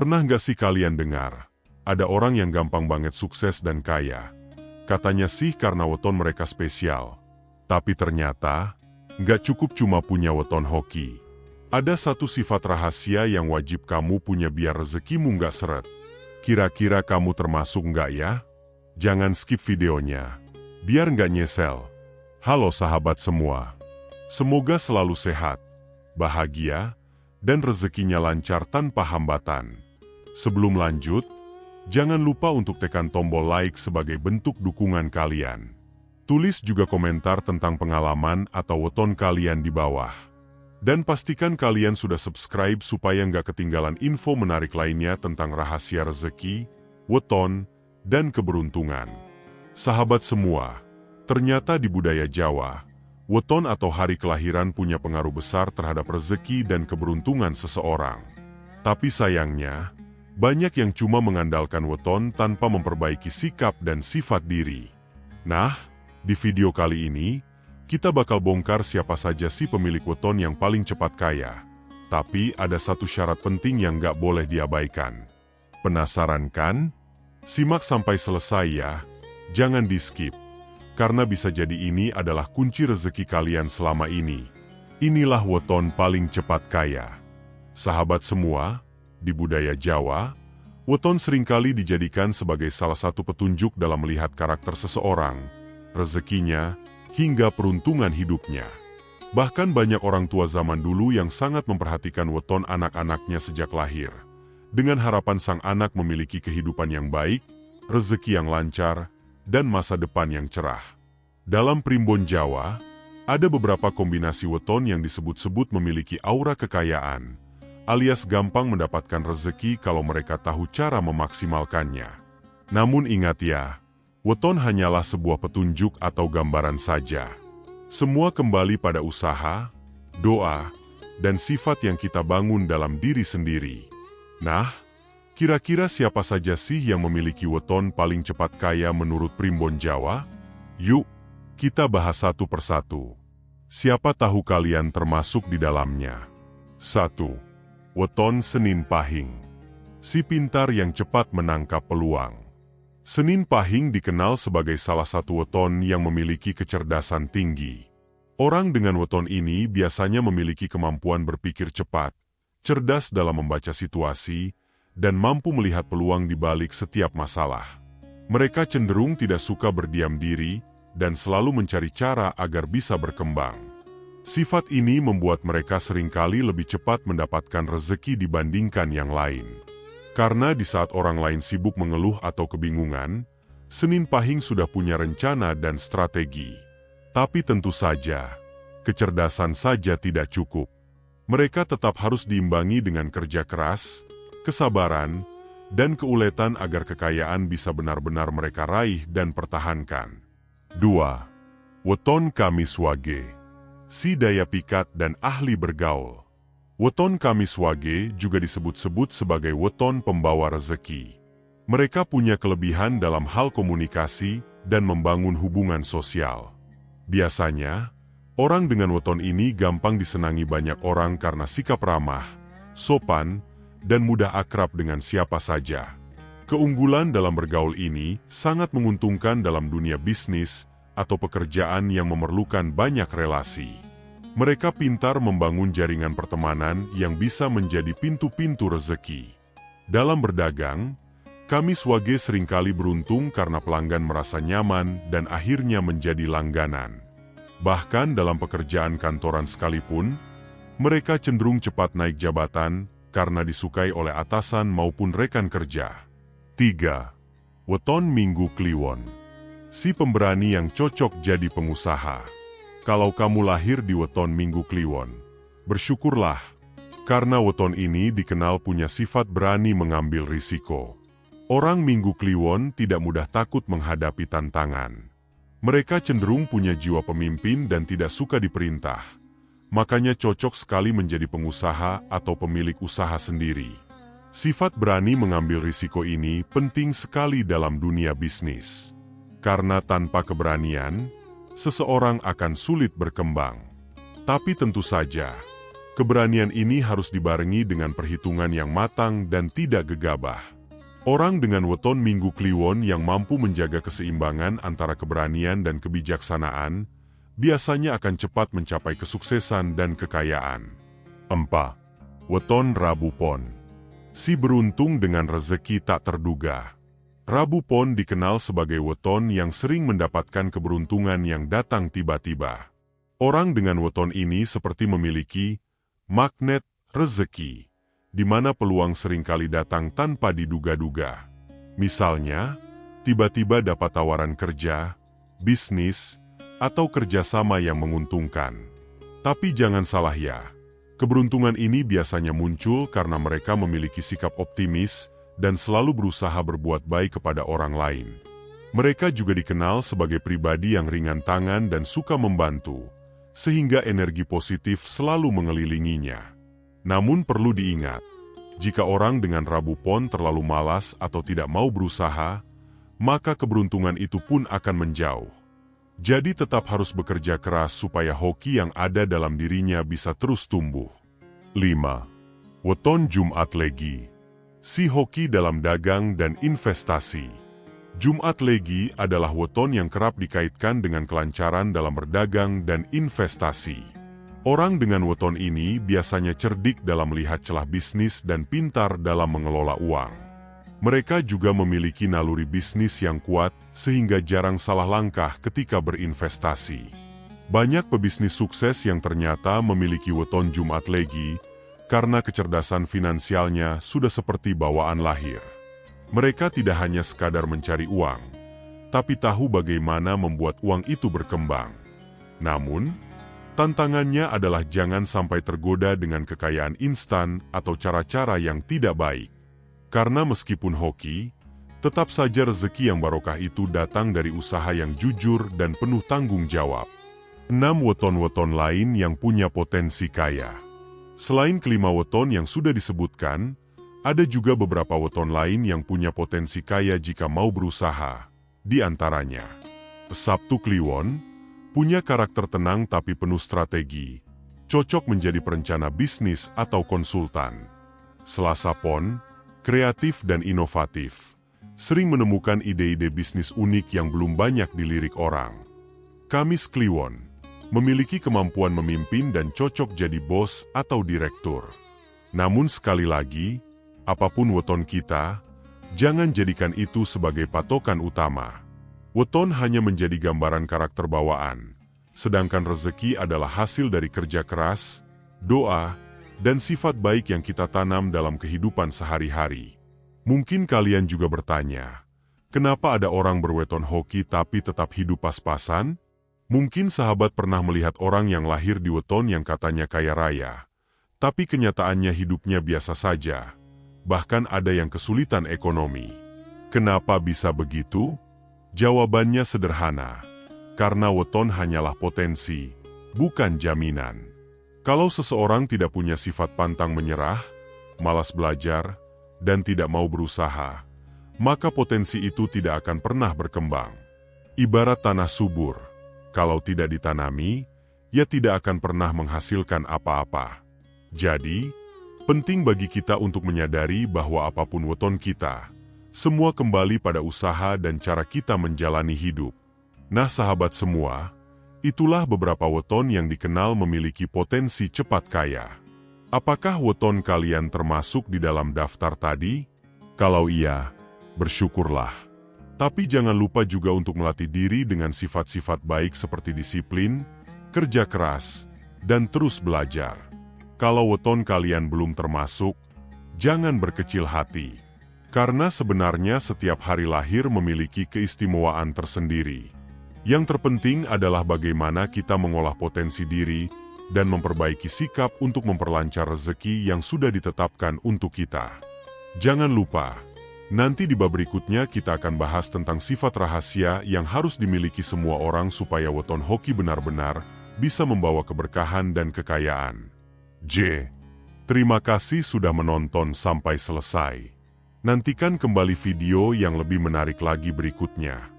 Pernah nggak sih kalian dengar, ada orang yang gampang banget sukses dan kaya? Katanya sih karena weton mereka spesial. Tapi ternyata, nggak cukup cuma punya weton hoki. Ada satu sifat rahasia yang wajib kamu punya biar rezekimu nggak seret. Kira-kira kamu termasuk nggak ya? Jangan skip videonya, biar nggak nyesel. Halo sahabat semua. Semoga selalu sehat, bahagia, dan rezekinya lancar tanpa hambatan. Sebelum lanjut, jangan lupa untuk tekan tombol like sebagai bentuk dukungan kalian. Tulis juga komentar tentang pengalaman atau weton kalian di bawah. Dan pastikan kalian sudah subscribe supaya nggak ketinggalan info menarik lainnya tentang rahasia rezeki, weton, dan keberuntungan. Sahabat semua, ternyata di budaya Jawa, weton atau hari kelahiran punya pengaruh besar terhadap rezeki dan keberuntungan seseorang. Tapi sayangnya, banyak yang cuma mengandalkan weton tanpa memperbaiki sikap dan sifat diri. Nah, di video kali ini, kita bakal bongkar siapa saja sih pemilik weton yang paling cepat kaya. Tapi ada satu syarat penting yang nggak boleh diabaikan. Penasaran kan? Simak sampai selesai ya, jangan di-skip. Karena bisa jadi ini adalah kunci rezeki kalian selama ini. Inilah weton paling cepat kaya. Sahabat semua, di budaya Jawa, weton seringkali dijadikan sebagai salah satu petunjuk dalam melihat karakter seseorang, rezekinya, hingga peruntungan hidupnya. Bahkan banyak orang tua zaman dulu yang sangat memperhatikan weton anak-anaknya sejak lahir, dengan harapan sang anak memiliki kehidupan yang baik, rezeki yang lancar, dan masa depan yang cerah. Dalam primbon Jawa, ada beberapa kombinasi weton yang disebut-sebut memiliki aura kekayaan, alias gampang mendapatkan rezeki kalau mereka tahu cara memaksimalkannya. Namun ingat ya, weton hanyalah sebuah petunjuk atau gambaran saja. Semua kembali pada usaha, doa, dan sifat yang kita bangun dalam diri sendiri. Nah, kira-kira siapa saja sih yang memiliki weton paling cepat kaya menurut primbon Jawa? Yuk, kita bahas satu persatu. Siapa tahu kalian termasuk di dalamnya. 1. Weton Senin Pahing. Si pintar yang cepat menangkap peluang. Senin Pahing dikenal sebagai salah satu weton yang memiliki kecerdasan tinggi. Orang dengan weton ini biasanya memiliki kemampuan berpikir cepat, cerdas dalam membaca situasi, dan mampu melihat peluang di balik setiap masalah. Mereka cenderung tidak suka berdiam diri dan selalu mencari cara agar bisa berkembang. Sifat ini membuat mereka seringkali lebih cepat mendapatkan rezeki dibandingkan yang lain. Karena di saat orang lain sibuk mengeluh atau kebingungan, Senin Pahing sudah punya rencana dan strategi. Tapi tentu saja, kecerdasan saja tidak cukup. Mereka tetap harus diimbangi dengan kerja keras, kesabaran, dan keuletan agar kekayaan bisa benar-benar mereka raih dan pertahankan. 2. Weton Kamis Wage. Si daya pikat dan ahli bergaul. Weton Kamis Wage juga disebut-sebut sebagai weton pembawa rezeki. Mereka punya kelebihan dalam hal komunikasi dan membangun hubungan sosial. Biasanya, orang dengan weton ini gampang disenangi banyak orang karena sikap ramah, sopan, dan mudah akrab dengan siapa saja. Keunggulan dalam bergaul ini sangat menguntungkan dalam dunia bisnis atau pekerjaan yang memerlukan banyak relasi. Mereka pintar membangun jaringan pertemanan yang bisa menjadi pintu-pintu rezeki. Dalam berdagang, Kamis Wage seringkali beruntung karena pelanggan merasa nyaman dan akhirnya menjadi langganan. Bahkan dalam pekerjaan kantoran sekalipun, mereka cenderung cepat naik jabatan karena disukai oleh atasan maupun rekan kerja. 3. Weton Minggu Kliwon. Si pemberani yang cocok jadi pengusaha. Kalau kamu lahir di weton Minggu Kliwon, bersyukurlah, karena weton ini dikenal punya sifat berani mengambil risiko. Orang Minggu Kliwon tidak mudah takut menghadapi tantangan. Mereka cenderung punya jiwa pemimpin dan tidak suka diperintah. Makanya cocok sekali menjadi pengusaha atau pemilik usaha sendiri. Sifat berani mengambil risiko ini penting sekali dalam dunia bisnis. Karena tanpa keberanian, seseorang akan sulit berkembang. Tapi tentu saja, Keberanian ini harus dibarengi dengan perhitungan yang matang dan tidak gegabah. Orang dengan weton Minggu Kliwon yang mampu menjaga keseimbangan antara keberanian dan kebijaksanaan, biasanya akan cepat mencapai kesuksesan dan kekayaan. 4. Weton Rabu Pon. Si beruntung dengan rezeki tak terduga. Rabu Pon dikenal sebagai weton yang sering mendapatkan keberuntungan yang datang tiba-tiba. Orang dengan weton ini seperti memiliki magnet rezeki, di mana peluang seringkali datang tanpa diduga-duga. Misalnya, tiba-tiba dapat tawaran kerja, bisnis, atau kerjasama yang menguntungkan. Tapi jangan salah ya, keberuntungan ini biasanya muncul karena mereka memiliki sikap optimis dan selalu berusaha berbuat baik kepada orang lain. Mereka juga dikenal sebagai pribadi yang ringan tangan dan suka membantu, sehingga energi positif selalu mengelilinginya. Namun perlu diingat, jika orang dengan Rabu Pon terlalu malas atau tidak mau berusaha, maka keberuntungan itu pun akan menjauh. Jadi tetap harus bekerja keras supaya hoki yang ada dalam dirinya bisa terus tumbuh. 5. Weton Jumat Legi. Si hoki dalam dagang dan investasi. Jumat Legi adalah weton yang kerap dikaitkan dengan kelancaran dalam berdagang dan investasi. Orang dengan weton ini biasanya cerdik dalam melihat celah bisnis dan pintar dalam mengelola uang. Mereka juga memiliki naluri bisnis yang kuat sehingga jarang salah langkah ketika berinvestasi. Banyak pebisnis sukses yang ternyata memiliki weton Jumat Legi karena kecerdasan finansialnya sudah seperti bawaan lahir. Mereka tidak hanya sekadar mencari uang, tapi tahu bagaimana membuat uang itu berkembang. Namun, tantangannya adalah jangan sampai tergoda dengan kekayaan instan atau cara-cara yang tidak baik. Karena meskipun hoki, tetap saja rezeki yang barokah itu datang dari usaha yang jujur dan penuh tanggung jawab. 6. Weton-weton lain yang punya potensi kaya. Selain kelima weton yang sudah disebutkan, ada juga beberapa weton lain yang punya potensi kaya jika mau berusaha. Di antaranya, Sabtu Kliwon punya karakter tenang tapi penuh strategi, cocok menjadi perencana bisnis atau konsultan. Selasa Pon, kreatif dan inovatif, sering menemukan ide-ide bisnis unik yang belum banyak dilirik orang. Kamis Kliwon memiliki kemampuan memimpin dan cocok jadi bos atau direktur. Namun sekali lagi, apapun weton kita, jangan jadikan itu sebagai patokan utama. Weton hanya menjadi gambaran karakter bawaan, sedangkan rezeki adalah hasil dari kerja keras, doa, dan sifat baik yang kita tanam dalam kehidupan sehari-hari. Mungkin kalian juga bertanya, kenapa ada orang berweton hoki tapi tetap hidup pas-pasan? Mungkin sahabat pernah melihat orang yang lahir di weton yang katanya kaya raya, tapi kenyataannya hidupnya biasa saja. Bahkan ada yang kesulitan ekonomi. Kenapa bisa begitu? Jawabannya sederhana, karena weton hanyalah potensi, bukan jaminan. Kalau seseorang tidak punya sifat pantang menyerah, malas belajar, dan tidak mau berusaha, maka potensi itu tidak akan pernah berkembang. Ibarat tanah subur, kalau tidak ditanami, ia tidak akan pernah menghasilkan apa-apa. Jadi, penting bagi kita untuk menyadari bahwa apapun weton kita, semua kembali pada usaha dan cara kita menjalani hidup. Nah sahabat semua, itulah beberapa weton yang dikenal memiliki potensi cepat kaya. Apakah weton kalian termasuk di dalam daftar tadi? Kalau iya, bersyukurlah. Tapi jangan lupa juga untuk melatih diri dengan sifat-sifat baik seperti disiplin, kerja keras, dan terus belajar. Kalau weton kalian belum termasuk, jangan berkecil hati. Karena sebenarnya setiap hari lahir memiliki keistimewaan tersendiri. Yang terpenting adalah bagaimana kita mengolah potensi diri dan memperbaiki sikap untuk memperlancar rezeki yang sudah ditetapkan untuk kita. Jangan lupa, nanti di bab berikutnya kita akan bahas tentang sifat rahasia yang harus dimiliki semua orang supaya weton hoki benar-benar bisa membawa keberkahan dan kekayaan. Terima kasih sudah menonton sampai selesai. Nantikan kembali video yang lebih menarik lagi berikutnya.